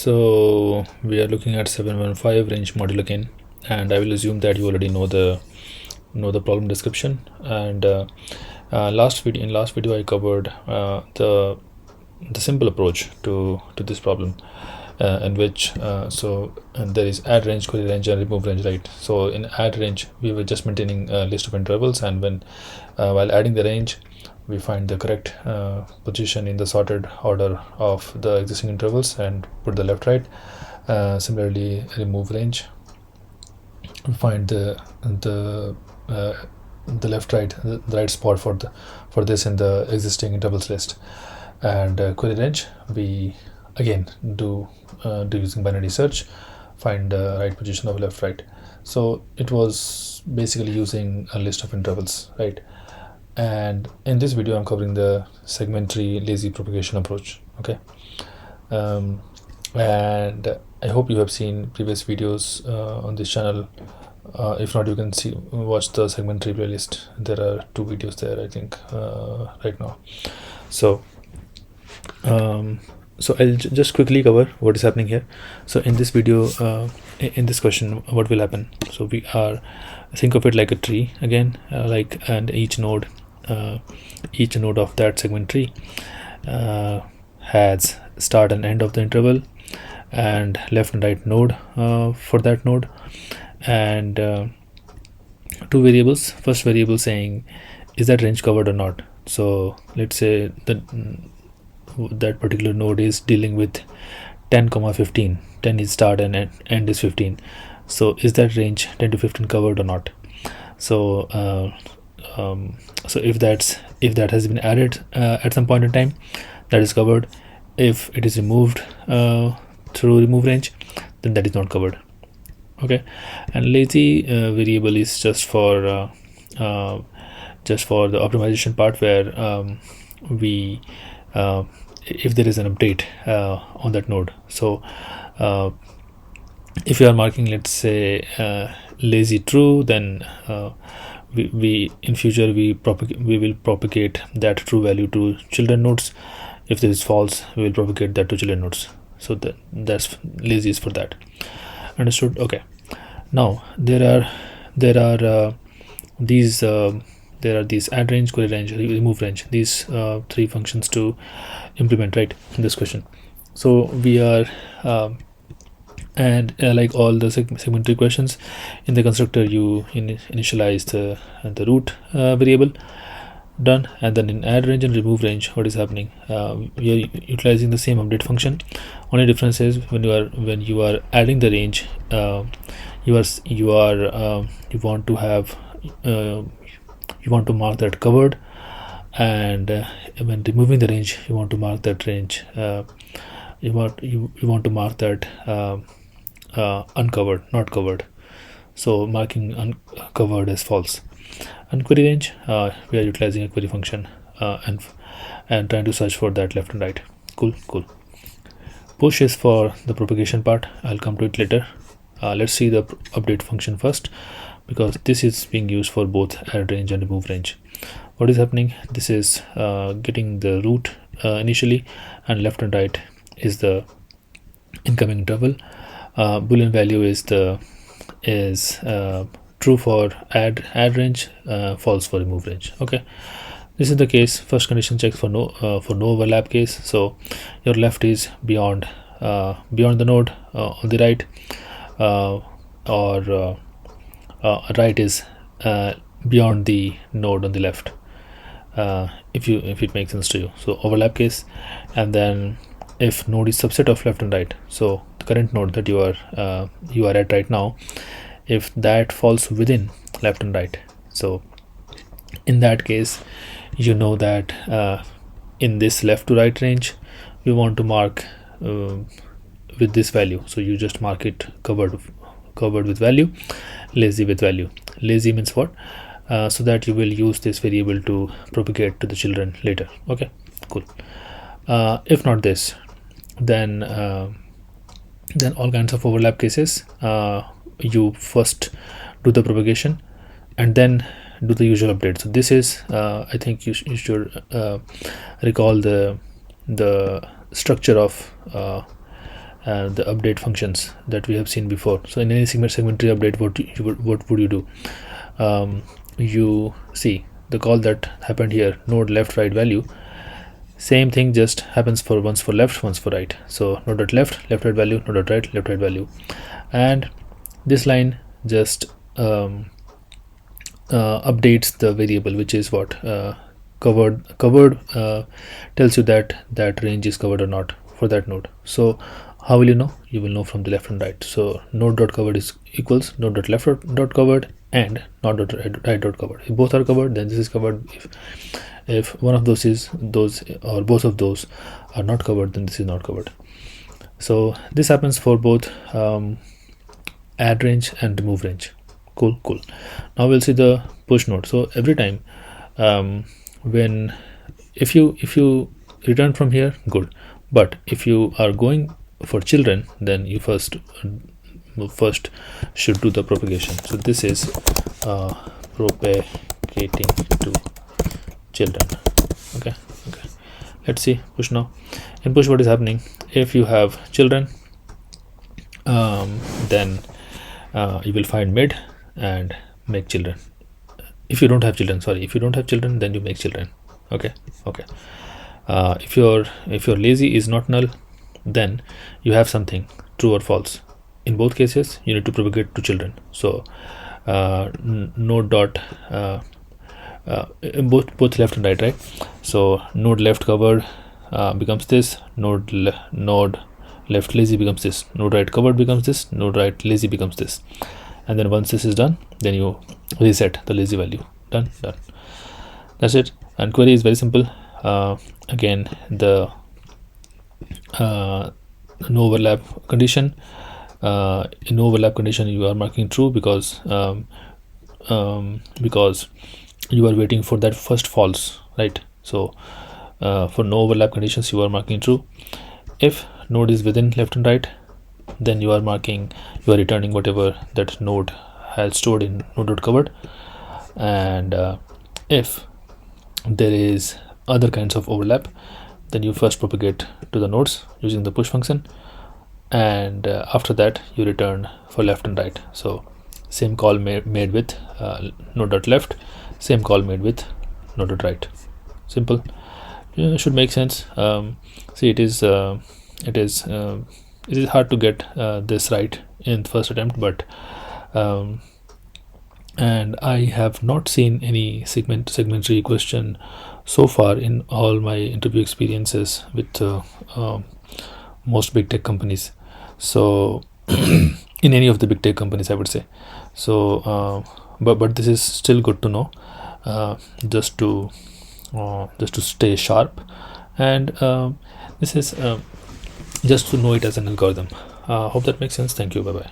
So we are looking at 715 range modulo gain, and I will assume that you already know the problem description. And in last video I covered the simple approach to this problem, in which there is add range, query range, and remove range, right? So in add range we were just maintaining a list of intervals, and when while adding the range we find the correct position in the sorted order of the existing intervals and put the left right. Similarly, remove range, we find the left right, the right spot for this in the existing intervals list. And query range, we again do using binary search, find the right position of left right. So it was basically using a list of intervals, right? And in this video I'm covering the segment tree lazy propagation approach. Okay. And I hope you have seen previous videos on this channel. If not, you can watch the segment tree playlist. There are 2 videos there, I think, right now. So I'll just quickly cover what is happening here. So in this video, in this question, what will happen? So we are, think of it like a tree again, and each node of that segment tree has start and end of the interval, and left and right node for that node, and 2 variables. First variable saying is that range covered or not. So let's say that particular node is dealing with 10, 15. 10 is start and end is 15. So is that range 10 to 15 covered or not? So if that has been added at some point in time, that is covered. If it is removed through remove range, then that is not covered. Okay. And lazy variable is just for the optimization part, where we if there is an update on that node. So if you are marking, let's say, lazy true, then we in future we will propagate that true value to children nodes. If there is false, we will propagate that to children nodes. So that's lazy is for that. Understood? Okay. Now there are these add range, query range, remove range, these 3 functions to implement, right, in this question. So we are like all the segment tree questions, in the constructor you initialize the root variable, done. And then in add range and remove range, what is happening? We are utilizing the same update function. Only difference is when you are adding the range, you want to mark that covered, and when removing the range, you want to mark that range. You want to mark that uncovered, not covered. So marking uncovered as false. And query range, we are utilizing a query function and trying to search for that left and right. Cool. Push is for the propagation part. I'll come to it later. Let's see the update function first, because this is being used for both add range and remove range. What is happening? This is getting the root initially, and left and right is the incoming interval. Boolean value is true for add range, false for remove range. Okay, this is the case. First condition checks for no overlap case. So your left is beyond the node on the right, or right is beyond the node on the left, if it makes sense to you. So overlap case. And then if node is subset of left and right, so the current node that you are at right now, if that falls within left and right, so in that case, you know that in this left to right range we want to mark with this value. So you just mark it covered with value, lazy with value. Lazy means what? So that you will use this variable to propagate to the children later. Okay, cool. If not this, then all kinds of overlap cases, you first do the propagation and then do the usual update. So this is I think you should recall the structure of the update functions that we have seen before. So in any segment tree update, what would you do? You see the call that happened here, node left right value. Same thing just happens for once for left, once for right. So node dot left right value, node dot right left right value, and this line just updates the variable, which is what covered tells you that range is covered or not for that node. So how will you know? You will know from the left and right. So node dot covered is equals node dot left dot covered and node dot right dot covered. If both are covered, then this is covered. If one of those is those, or both of those are not covered, then this is not covered. So this happens for both add range and remove range. Cool. Now we'll see the push node. So every time when if you return from here, good, but if you are going for children, then you first should do the propagation. So this is propagating to children. Okay, let's see push now. In push, what is happening? If you have children, then you will find mid and make children. If you don't have children, then you make children. Okay. If your lazy is not null, then you have something true or false. In both cases, you need to propagate to children. So node dot both left and right. So node left covered becomes this, node left lazy becomes this, node right covered becomes this, node right lazy becomes this. And then once this is done, then you reset the lazy value. Done. That's it. And query is very simple. Again, the no overlap condition. In no overlap condition, you are marking true because you are waiting for that first false, right? So for no overlap conditions, you are marking true. If node is within left and right, then you are returning whatever that node has stored in node dot covered. And if there is other kinds of overlap, then you first propagate to the nodes using the push function, and after that you return for left and right. So same call made with node dot left, same call made with node dot right. Simple. Should make sense. See, it is hard to get this right in the first attempt, but and I have not seen any segmentary question so far in all my interview experiences with most big tech companies. So in any of the big tech companies, I would say. So but this is still good to know, just to stay sharp, and this is just to know it as an algorithm. Hope that makes sense. Thank you. Bye bye.